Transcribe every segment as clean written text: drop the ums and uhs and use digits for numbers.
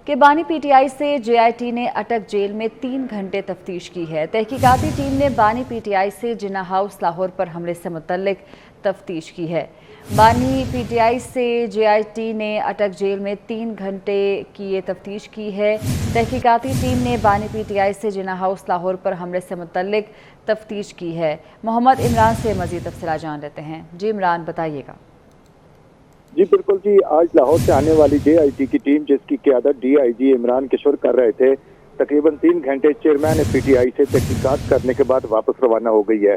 کہ بانی P T I سے جے آئی ٹی نے اٹک جیل میں 3 گھنٹے تفتیش کی ہے۔ تحقیقاتی ٹیم نے بانی پی ٹی آئی سے جناح ہاؤس لاہور پر حملے سے متعلق تفتیش کی ہے۔ بانی پی ٹی آئی سے جے آئی ٹی نے اٹک جیل میں 3 گھنٹے کی یہ تفتیش کی ہے۔ تحقیقاتی ٹیم نے بانی پی ٹی آئی سے جناح ہاؤس لاہور پر حملے سے متعلق تفتیش کی ہے۔ محمد عمران سے مزید تفصیلات جان لیتے ہیں۔ جی عمران، بتائیے گا۔ جی بالکل جی، آج لاہور سے آنے والی جے آئی ٹی کی ٹیم، جس کی قیادت ڈی آئی جی عمران کشور کر رہے تھے، تقریباً 3 گھنٹے چیئرمین پی ٹی آئی سے تحقیقات کرنے کے بعد واپس روانہ ہو گئی ہے۔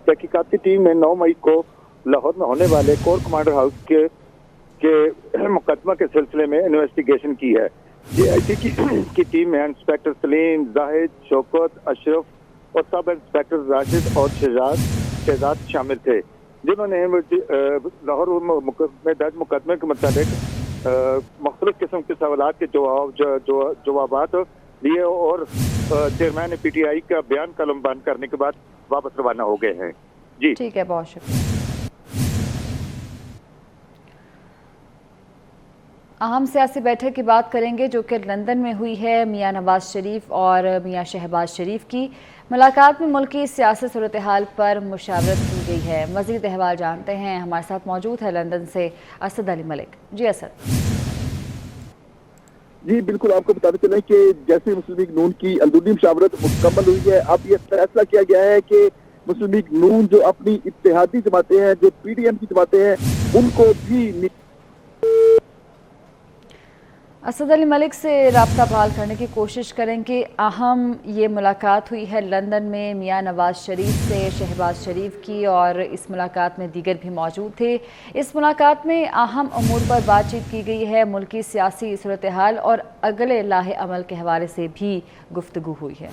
تحقیقاتی ٹیم نے 9 مئی کو لاہور میں ہونے والے کور کمانڈر ہاؤس کے مقدمہ کے سلسلے میں انویسٹیگیشن کی ہے۔ جے آئی ٹی کی ٹیم میں انسپیکٹر سلیم، زاہد، شوکت، اشرف اور سب انسپیکٹر راشد اور شہزاد شامل تھے، جنہوں نے لاہور میں درج مقدمے کے متعلق مختلف قسم کے سوالات کے جوابات لیے اور چیئرمین پی ٹی آئی کا بیان قلم بند کرنے کے بعد واپس روانہ ہو گئے ہیں۔ جی ٹھیک ہے، بہت شکریہ۔ اہم سیاسی بیٹھک کی بات کریں گے جو کہ لندن میں ہوئی ہے۔ میاں نواز شریف اور میاں شہباز شریف کی ملاقات میں ملکی سیاسی صورتحال پر مشاورت کی گئی ہے۔ مزید احوال جانتے ہیں، ہمارے ساتھ موجود ہے لندن سے اسد علی ملک۔ جی اسد۔ جی بالکل، آپ کو بتاتے چلیں کہ جیسے مسلم لیگ نون کی اندرونی مشاورت مکمل ہوئی ہے، اب یہ فیصلہ کیا گیا ہے کہ مسلم لیگ نون جو اپنی اتحادی جماعتیں ہیں، جو پی ڈی ایم کی جماعتیں ہیں، ان کو بھی اسد علی ملک سے رابطہ بحال کرنے کی کوشش کریں کہ اہم یہ ملاقات ہوئی ہے لندن میں میاں نواز شریف سے شہباز شریف کی، اور اس ملاقات میں دیگر بھی موجود تھے۔ اس ملاقات میں اہم امور پر بات چیت کی گئی ہے، ملکی سیاسی صورتحال اور اگلے لاہ عمل کے حوالے سے بھی گفتگو ہوئی ہے۔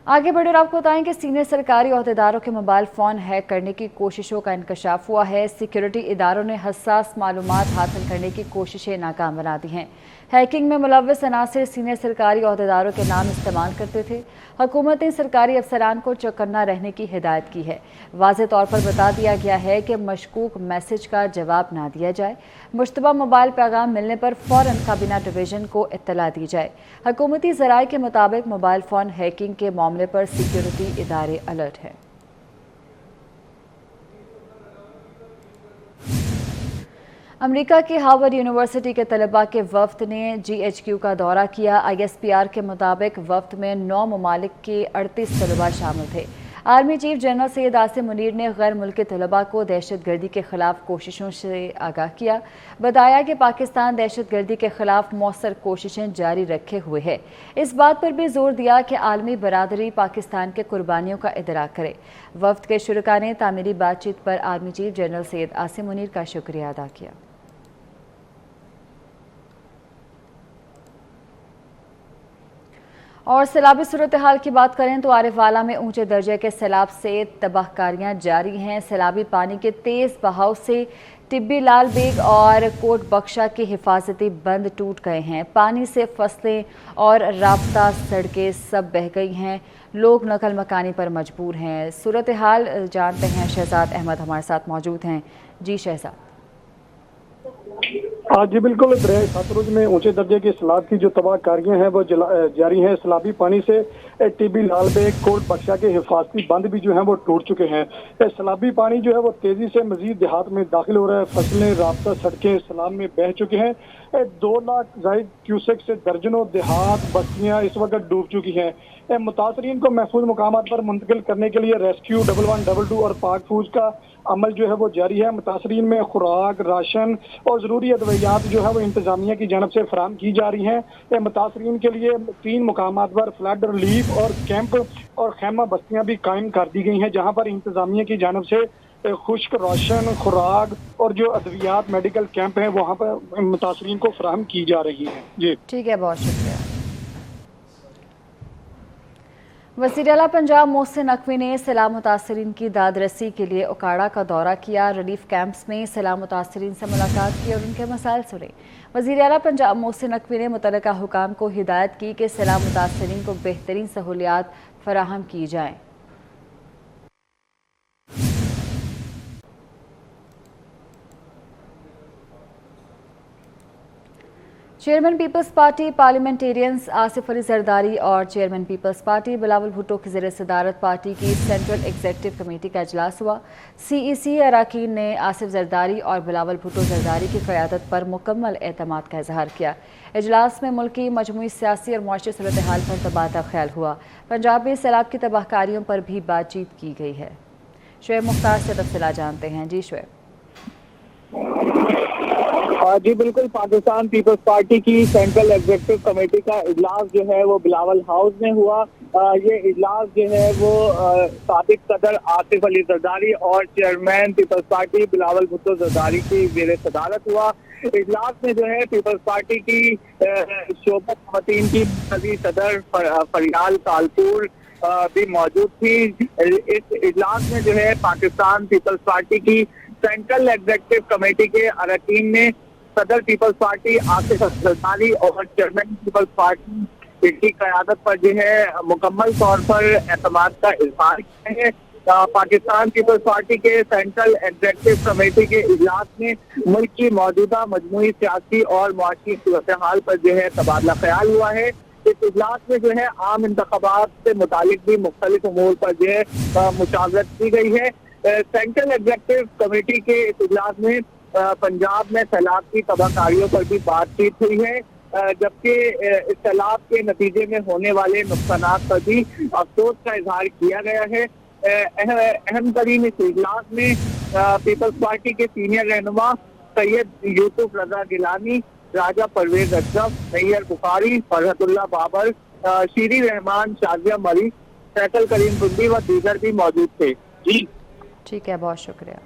آگے بڑھے اور آپ کو بتائیں کہ سینئر سرکاری عہدیداروں کے موبائل فون ہیک کرنے کی کوششوں کا انکشاف ہوا ہے۔ سیکیورٹی اداروں نے حساس معلومات حاصل کرنے کی کوششیں ناکام بنا دی ہیں۔ ہیکنگ میں ملوث عناصر سینئر سرکاری عہدیداروں کے نام استعمال کرتے تھے۔ حکومت نے سرکاری افسران کو چوکنا رہنے کی ہدایت کی ہے۔ واضح طور پر بتا دیا گیا ہے کہ مشکوک میسج کا جواب نہ دیا جائے۔ مشتبہ موبائل پیغام ملنے پر فوراً کابینہ ڈویژن کو اطلاع دی جائے۔ حکومتی ذرائع کے مطابق موبائل فون ہیکنگ کے معاملے پر سیکیورٹی ادارے الرٹ ہیں۔ امریکہ کے ہارورڈ یونیورسٹی کے طلباء کے وفد نے جی ایچ کیو کا دورہ کیا۔ آئی ایس پی آر کے مطابق وفد میں 9 ممالک کے 38 طلباء شامل تھے۔ Army chief general Syed Asim Munir نے غیر ملکی طلباء کو دہشت گردی کے خلاف کوششوں سے آگاہ کیا۔ بتایا کہ پاکستان دہشت گردی کے خلاف مؤثر کوششیں جاری رکھے ہوئے ہے۔ اس بات پر بھی زور دیا کہ عالمی برادری پاکستان کے قربانیوں کا ادراک کرے۔ وفد کے شرکاء نے تعمیری بات چیت پر army chief general Syed Asim Munir کا شکریہ ادا کیا۔ اور سیلابی صورتحال کی بات کریں تو عارف والا میں اونچے درجے کے سیلاب سے تباہ کاریاں جاری ہیں۔ سیلابی پانی کے تیز بہاؤ سے ٹبی لال بیگ اور کوٹ بخشا کے حفاظتی بند ٹوٹ گئے ہیں۔ پانی سے فصلیں اور رابطہ سڑکیں سب بہہ گئی ہیں۔ لوگ نقل مکانی پر مجبور ہیں۔ صورتحال جانتے ہیں، شہزاد احمد ہمارے ساتھ موجود ہیں۔ جی شہزاد۔ جی بالکل، دریائے ستلج میں اونچے درجے کی سیلاب کی جو تباہ کاریاں ہیں وہ جاری ہیں۔ سیلابی پانی سے ٹی بی لال بیگ، کوٹ بخشا کے حفاظتی بند بھی جو ہیں وہ ٹوٹ چکے ہیں۔ سیلابی پانی جو ہے وہ تیزی سے مزید دیہات میں داخل ہو رہا ہے۔ فصلیں، رابطہ سڑکیں سیلاب میں بہہ چکے ہیں۔ 2 لاکھ زائد کیوسک سے درجنوں دیہات، بستیاں اس وقت ڈوب چکی ہیں۔ متاثرین کو محفوظ مقامات پر منتقل کرنے کے لیے ریسکیو 1122 اور پاک فوج کا عمل جو ہے وہ جاری ہے۔ متاثرین میں خوراک، راشن اور ضروری ادویات جو ہے وہ انتظامیہ کی جانب سے فراہم کی جا رہی ہیں۔ متاثرین کے لیے 3 مقامات پر فلڈ ریلیف اور کیمپ اور خیمہ بستیاں بھی قائم کر دی گئی ہیں، جہاں پر انتظامیہ کی جانب سے خشک راشن، خوراک اور جو ادویات میڈیکل کیمپ ہیں وہاں پر متاثرین کو فراہم کی جا رہی ہیں۔ جی ٹھیک ہے، بہت شکریہ۔ وزیر اعلیٰ پنجاب محسن نقوی نے سیلاب متاثرین کی داد رسی کے لیے اکاڑا کا دورہ کیا۔ ریلیف کیمپس میں سیلاب متاثرین سے ملاقات کی اور ان کے مسائل سنے۔ وزیر اعلیٰ پنجاب محسن نقوی نے متعلقہ حکام کو ہدایت کی کہ سیلاب متاثرین کو بہترین سہولیات فراہم کی جائیں۔ Chairman Peoples Party Parliamentarians Asif Ali Zardari और chairman Peoples Party Bilawal Bhutto की ज़ेर सदारत पार्टी की सेंट्रल एग्जीक्यूटिव कमेटी का इजलास हुआ। CEC अरकान ने आसिफ जरदारी और बिलावल भुट्टो जरदारी की क़यादत पर मुकम्मल एतमाद का इजहार किया। इजलास में मुल्क की मजमूई सियासी और मुआशी सूरत हाल पर तबादला ख्याल हुआ। पंजाब में सैलाब की तबाहकारियों पर भी बातचीत की गई है। शुएब मुख्तार से तफसीलात जानते हैं। जी शुएब। जी बिल्कुल, पाकिस्तान पीपल्स पार्टी की सेंट्रल एग्जीक्यूटिव कमेटी का इजलास जो है वो बिलावल हाउस में हुआ। ये इजलास जो है वो साबिक सदर आसिफ अली जरदारी और chairman Peoples Party Bilawal Bhutto Zardari की ज़ेर सदारत हुआ। इजलास में जो है पीपल्स पार्टी की शोबत खवातीन की मरकजी सदर फरियाल कालपुर भी मौजूद थी। इस इजलास में जो है पाकिस्तान पीपल्स पार्टी की सेंट्रल एग्जीक्यूटिव कमेटी के अरकान ने सदर पीपल्स पार्टी आसिफ अली जरदारी और चेयरमैन पीपल्स पार्टी की क़यादत पर जो है मुकम्मल तौर पर एतमाद का इजहार किया है। पाकिस्तान पीपल्स पार्टी के सेंट्रल एग्जीक्यूटिव कमेटी के इजलास में मुल्क की मौजूदा मजमूई सियासी और मुआशी सूरत हाल पर जो है तबादला ख्याल हुआ है। इस इजलास में जो है आम इंतखाबात से मुतालिक भी मुख्तलिफ उमूर पर जो है मुशावरत की गई है। सेंट्रल एग्जीक्यूटिव कमेटी के इस इजलास में पंजाब में सैलाब की तबाहकारियों पर भी बातचीत हुई है, जबकि इस सैलाब के नतीजे में होने वाले नुकसानात पर भी अफसोस का इजहार किया गया है। अहम तरीन इस इजलास में पीपल्स पार्टी के सीनियर रहनुमा सैयद यूसुफ रजा गिलानी, राजा परवेज अशरफ, नैयर बुखारी, फरहतुल्लाह बाबर, शीरी रहमान, शाजिया मरी, फैसल करीम कुंडी व दीगर भी मौजूद थे। जी ठीक है, बहुत शुक्रिया।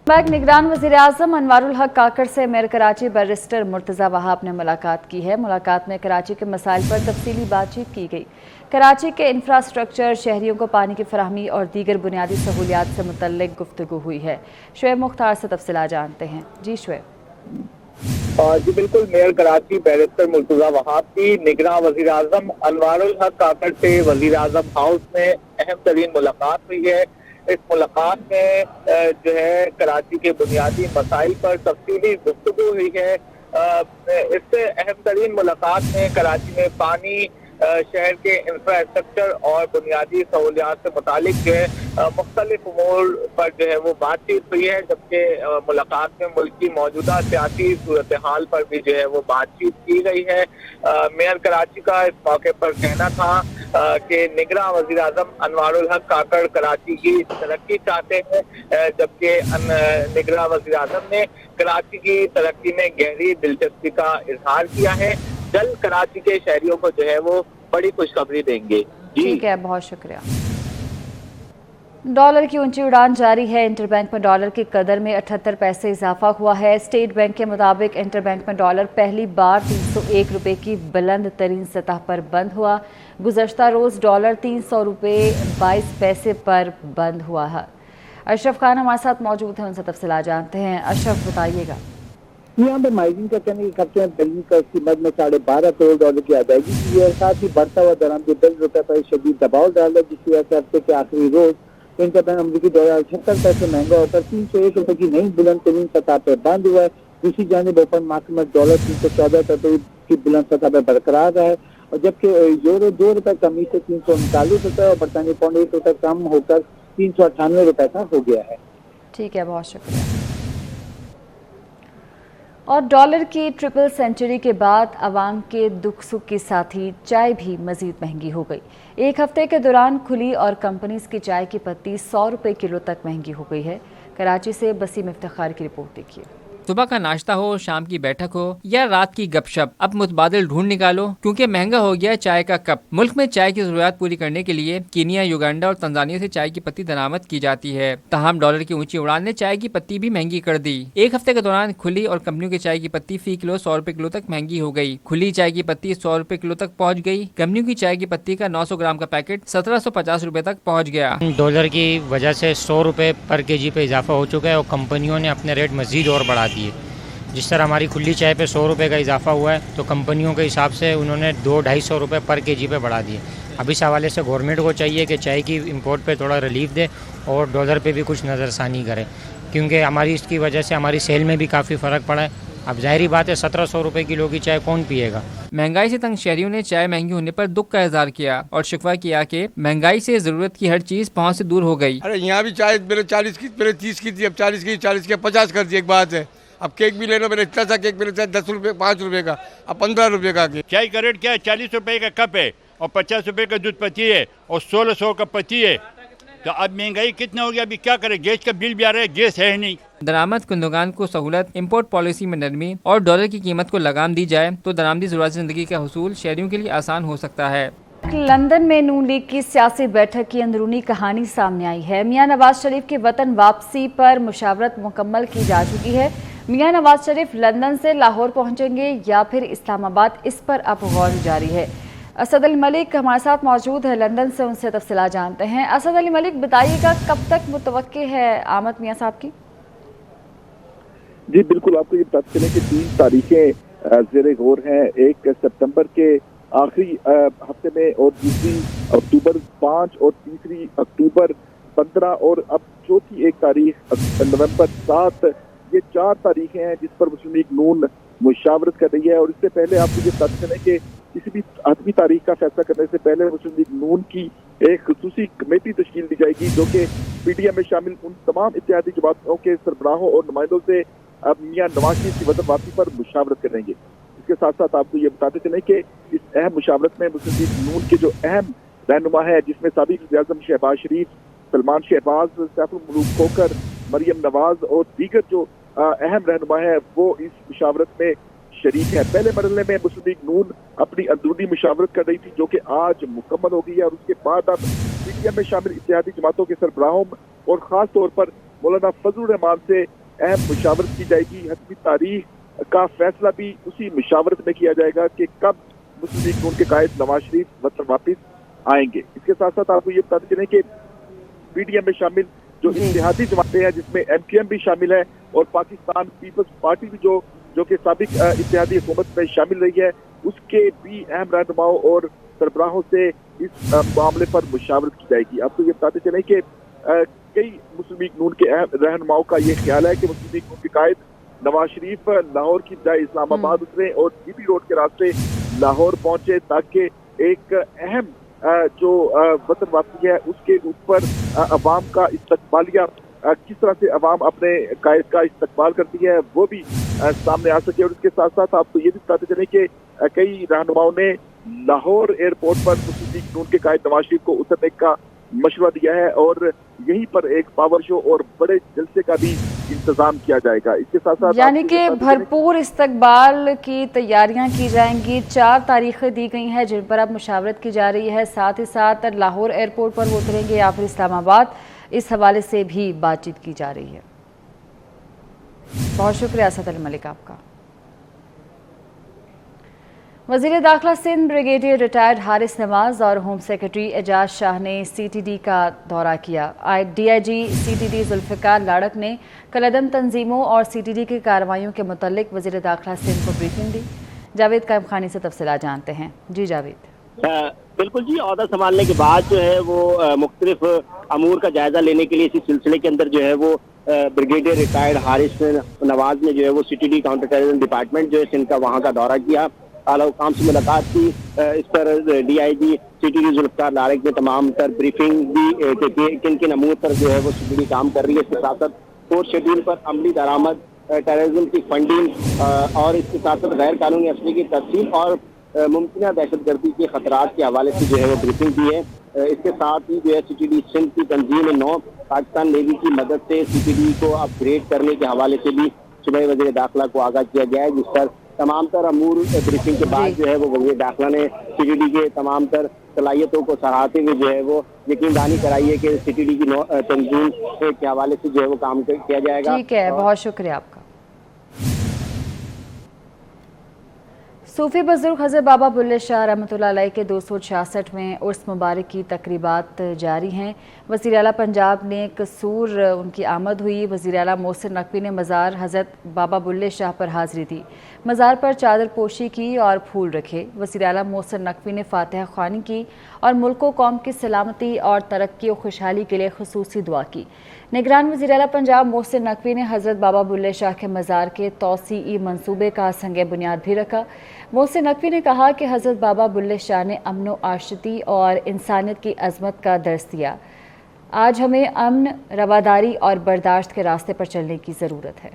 बैग निगरान वज़ीर आज़म अनवारुल हक काकड़ से मेयर कराची बैरिस्टर मुर्तज़ा वहाब ने मुलाकात की है। मुलाकात में कराची के मसाइल पर तफसीली बातचीत की गई। कराची के इंफ्रास्ट्रक्चर, शहरियों को पानी की फराहमी और दीगर बुनियादी सहूलियात से मुतल्लिक गुफ्तगू हुई है। शुएब मुख्तार से तफसीलात जानते हैं। जी शुएब। जी बिल्कुल, मेयर कराची बैरिस्टर मुर्तज़ा वहाब की निगरान वज़ीर आज़म अनवारुल हक काकड़ से वज़ीर आज़म हाउस में अहम तरीन मुलाकात हुई है। इस मुलाकात में जो है कराची के बुनियादी मसाइल पर तफसीली गुफ्तगू हुई है। इससे अहम तरीन मुलाकात में कराची में पानी, शहर के इंफ्रास्ट्रक्चर और बुनियादी सहूलियात से मुतालिक जो है मुख्तलिफ उमूर पर जो है वो बातचीत हुई है, जबकि मुलाकात में मुल्क की मौजूदा सियासी सूरत हाल पर भी जो है वो बातचीत की गई है। मेयर कराची का इस मौके पर कहना था कि निगरां वज़ीर आज़म अनवारुल हक काकड़ कराची की तरक्की चाहते हैं, जबकि निगरां वज़ीर आज़म ने कराची की तरक्की में गहरी दिलचस्पी का इजहार किया है। जल्द कराची के शहरियों को जो है वो बड़ी खुशखबरी देंगे। ठीक है, बहुत शुक्रिया। डॉलर की ऊंची उड़ान जारी है। इंटरबैंक में डॉलर की कदर में 78 पैसे इजाफा हुआ है। स्टेट बैंक के मुताबिक इंटरबैंक में डॉलर पहली बार 301 रुपये की बुलंद तरीन सतह पर बंद हुआ। गुज़श्ता रोज़ डॉलर 300 रुपये 22 पैसे पर बंद हुआ है। अशरफ खान हमारे साथ मौजूद हैं, उनसे तफसीलात जानते हैं। अशरफ, बताइएगा। यहाँ पे माइजिंग का कहने के खर्चे में बिलिंग का कीमत में 12.5 करोड़ डॉलर की अदायगी की है। साथ ही बढ़ता हुआ दराम के 10 रुपये पर शदीद दबाव डाला, जिसकी वजह से हफ्ते के आखिरी रोज इंटरबैंक अमरीकी $76 पैसे महंगा होकर 301 रुपये की नई बुलंद तरीन सतह पर बंद हुआ है। दूसरी जानिब ओपन मार्केट में डॉलर 314 रुपये की बुलंद सतह पर बरकरार रहा है, और जबकि यूरो 2 रुपये कमी से 339 रुपये और बरतानी पाउंड 1 रुपये कम होकर 398 रुपये का हो गया है। ठीक है, बहुत शुक्रिया। और डॉलर की ट्रिपल सेंचुरी के बाद अवाम के दुख सुख के साथ ही चाय भी मजीद महंगी हो गई। एक हफ्ते के दौरान खुली और कंपनीज की चाय की पत्ती 100 रुपये किलो तक महंगी हो गई है। कराची से बसीम इफ्तिखार की रिपोर्ट देखिए। सुबह का नाश्ता हो, शाम की बैठक हो या रात की गपशप, अब मुतबादिल ढूंढ निकालो क्योंकि महंगा हो गया चाय का कप। मुल्क में चाय की जरूरत पूरी करने के लिए कीनिया, युगांडा और तंजानिया से चाय की पत्ती दरामद की जाती है। तमाम डॉलर की ऊंची उड़ान ने चाय की पत्ती भी महंगी कर दी। एक हफ्ते के दौरान खुली और कंपनियों की चाय की पत्ती फी किलो 100 रुपए किलो तक महंगी हो गई। खुली चाय की पत्ती 100 रुपए किलो तक पहुँच गई। कंपनियों की चाय की पत्ती का 900 ग्राम का पैकेट 1750 रुपए तक पहुँच गया। डॉलर की वजह से 100 रुपए पर केजी पे इजाफा हो चुका है और कंपनियों ने अपने रेट मजीद और बढ़ा दिए। जिस तरह हमारी खुली चाय पे 100 रुपये का इजाफा हुआ है, तो कंपनियों के हिसाब से उन्होंने 200-250 रुपये पर केजी पे बढ़ा दिए। अब इस हवाले से गवर्नमेंट को चाहिए कि चाय की इंपोर्ट पे थोड़ा रिलीफ दे और डॉलर पे भी कुछ नज़रसानी करे, क्योंकि हमारी इसकी वजह से हमारी सेल में भी काफ़ी फ़र्क पड़ा है अब जाहिर बात है 1700 रुपये किलो की चाय कौन पिएगा। महंगाई से तंग शहरियों ने चाय महंगी होने पर दुख का इजहार किया और शिकवा किया कि महंगाई से जरूरत की हर चीज पहुंच से दूर हो गई। अरे यहाँ भी चाय पहले 40 की, पहले 30 की थी, अब 40 की 50 कर दी। एक बात है, अब केक भी ले लो, मैंने इतना सा केक मिलता है 10 रुपये 5 रुपये का, अब 15 रुपये का। चाय का रेट क्या है? 40 रुपये का कप है और 50 रुपये का दूध पत्ती है और 1600 का पत्ती है। तो अब महंगाई कितना हो गया, अभी क्या करें? गैस का बिल भी आ रहा है, गैस है नहीं। दरामद कुंदगान को सहूलत, इम्पोर्ट पॉलिसी में नरमी और डॉलर की कीमत को लगाम दी जाए तो दरामदी ज़रूरत ज़िंदगी का हुसूल शहरियों के लिए आसान हो सकता है। लंदन में नून लीग की सियासी बैठक की अंदरूनी कहानी सामने आई है। मियां नवाज शरीफ के वतन वापसी पर मुशावरत मुकम्मल की जा चुकी है। मियां नवाज शरीफ लंदन से लाहौर पहुंचेंगे या फिर इस्लामाबाद, इस पर अब गौर जारी है। असद अली मलिक हमारे साथ मौजूद है लंदन से, उनसे तफसीलात जानते हैं। असद अली मलिक, बताइएगा कब तक मुतवक्के है आमद मियां साहब की? जी बिल्कुल, आपको ये बताते चलें कि 3 तारीखें ज़ेरे गौर हैं। 1 सितंबर के आखिरी हफ्ते में और दूसरी अक्टूबर 5 और तीसरी अक्टूबर 15 और अब चौथी 1 तारीख नवंबर 7। ये 4 तारीखें हैं जिस पर मुस्लिम लीग नून मुशावरत कर रही है। और इससे पहले आपको ये बताते चलें कि किसी भी आखिरी तारीख का फैसला करने से पहले मुस्लिम लीग नून की एक खुसूसी कमेटी तश्कील दी जाएगी जो कि पीडीएम में शामिल उन तमाम इत्तेहादी जमातों के सरबराहों और नुमाइंदों से अब मियां नवाज शरीफ की वतन वापसी पर मुशावरत करेंगे। इसके साथ साथ आपको ये बताते चलें कि इस अहम मुशावरत में मुस्लिम लीग नून के जो अहम रहनुमा है, जिसमें साबिक वज़ीर-ए-आज़म शहबाज शरीफ, सलमान शहबाज, सैफुल मुलूक खोखर, मरियम नवाज और दीगर जो अहम रहनुमा है, वो इस मुशावरत में शरीक है। पहले मरहले में मुस्लिम लीग नून अपनी अंदरूनी मुशावरत कर रही थी जो कि आज मुकम्मल हो गई है और उसके बाद अब पीडीएम में शामिल इत्तेहादी जमातों के सरबराहों और खास तौर पर मौलाना फजलुर रहमान से अहम मुशावरत की जाएगी। हतमी तारीख का फैसला भी उसी मुशावरत में किया जाएगा कि कब मुस्लिम लीग नून के कायद नवाज शरीफ वतन वापस आएंगे। इसके साथ साथ आपको ये बताते चलें कि पीडीएम में शामिल जो इत्तेहादी जमातें हैं, जिसमें एमक्यूएम भी शामिल है और पाकिस्तान पीपल्स पार्टी भी जो कि साबिक इत्तेहादी हुकूमत में शामिल रही है, उसके भी अहम रहनुमाओं और सरबराहों से इस मामले पर मुशावरत की जाएगी। आपको ये बताते चलें कि कई मुस्लिम लीग नून के अहम रहनुमाओं का ये ख्याल है कि मुस्लिम लीग नून के कायद नवाज शरीफ लाहौर की बजाय इस्लामाबाद उतरे और जीबी रोड के रास्ते लाहौर पहुंचे ताकि एक अहम जो वतन वापसी है उसके ऊपर अवाम का इस्तकबालिया किस तरह से अवाम अपने कायद का इस्तकबाल करती है वो भी सामने आ सके। और इसके साथ साथ आपको ये भी बताते चले कि कई रहनुमाओं ने लाहौर एयरपोर्ट पर मुस्लिम लीग नून के कायद नवाज शरीफ को उतरने का मशवरा दिया है और यहीं पर एक पावर शो और बड़े जलसे का भी इंतजाम किया जाएगा। इसके साथ साथ यानी कि भरपूर इस्तकबाल की तैयारियां की जाएंगी। 4 तारीखें दी गई हैं जिन पर अब मुशावरत की जा रही है। साथ ही साथ लाहौर एयरपोर्ट पर वो उतरेंगे या फिर इस्लामाबाद, इस हवाले से भी बातचीत की जा रही है। बहुत शुक्रिया असद अली मलिक आपका। वज़ीर दाखिला सिंध ब्रिगेडियर रिटायर्ड हारिस नवाज और होम सेक्रेटरी एजाज शाह ने सीटीडी का दौरा किया। डीआईजी सीटीडी जुल्फ़िकार लाड़क ने कलअदम तंजीमों और सीटीडी की कार्रवाइयों के मुतल्लिक वज़ीर दाखिला सिंध को ब्रीफिंग दी। जावेद कायम खानी से तफसीलात जानते हैं। जी जावेद। बिल्कुल जी, ओहदा संभालने के बाद जो है वो मुख्तलिफ अमूर का जायजा लेने के लिए इसी सिलसिले के अंदर जो है वो ब्रिगेडियर रिटायर्ड हारिस नवाज ने जो है वो सीटीडी काउंटर टेररिज्म डिपार्टमेंट जो है सिंध का वहाँ का दौरा किया। आला हुकाम से मुलाकात की। इस पर डीआईजी सीटीडी जुल्फ़िकार लाड़क ने तमाम तर ब्रीफिंग दी कि किन किन अमूर पर जो है वो सीटीडी काम कर रही है। इसके साथ साथ कोर्ट शेड्यूल पर अमली दरामद, टेररिज्म की फंडिंग और इसके साथ साथ गैर कानूनी असले की तस्लीम और मुमकिन दहशतगर्दी के खतरात के हवाले से जो है वो ब्रीफिंग दी है। इसके साथ ही जो है सीटीडी सिंध की तंजीम 9 पाकिस्तान नेवी की मदद से सीटीडी को अपग्रेड करने के हवाले से भी सुबह वज़ीर दाखिला को आगाह किया गया है, जिस पर तमाम तर अमूर ब्रीफिंग के बाद जो है वो वज़ीर दाखिला ने सीटीडी के तमाम तर सलाहियतों को सराहते हुए जो है वो यकीनदानी कराई है कि सीटीडी की तंजीम के हवाले से जो है वो काम किया जाएगा। ठीक है, बहुत शुक्रिया आपका। सूफी बुजुर्ग हज़रत बाबा बुल्ले शाह रहमतुल्लाह अलैह के 266वें उर्स मुबारक की तकरीबात जारी हैं। वज़ीर आला पंजाब ने कसूर उनकी आमद हुई। वज़ीर आला मोहसिन नकवी ने मज़ार हज़रत बाबा बुल्ले शाह पर हाज़िरी दी, मज़ार पर चादर पोशी की और फूल रखे। वज़ीर आला मोहसिन नकवी ने फातिहा ख़्वानी की और मुल्क व कौम की सलामती और तरक्की और खुशहाली के लिए खुसूसी दुआ की। निगरान वज़ीर आला पंजाब मोहसिन नकवी ने हज़रत बाबा बुल्ले शाह के मज़ार के तौसीई मंसूबे का संग बुनियाद भी रखा। मोहसिन नकवी ने कहा कि हज़रत बाबा बुल्ले शाह ने अमन व आशिती और इंसानियत की अज़मत का दर्स दिया। आज हमें अमन, रवादारी और बर्दाश्त के रास्ते पर चलने की ज़रूरत है।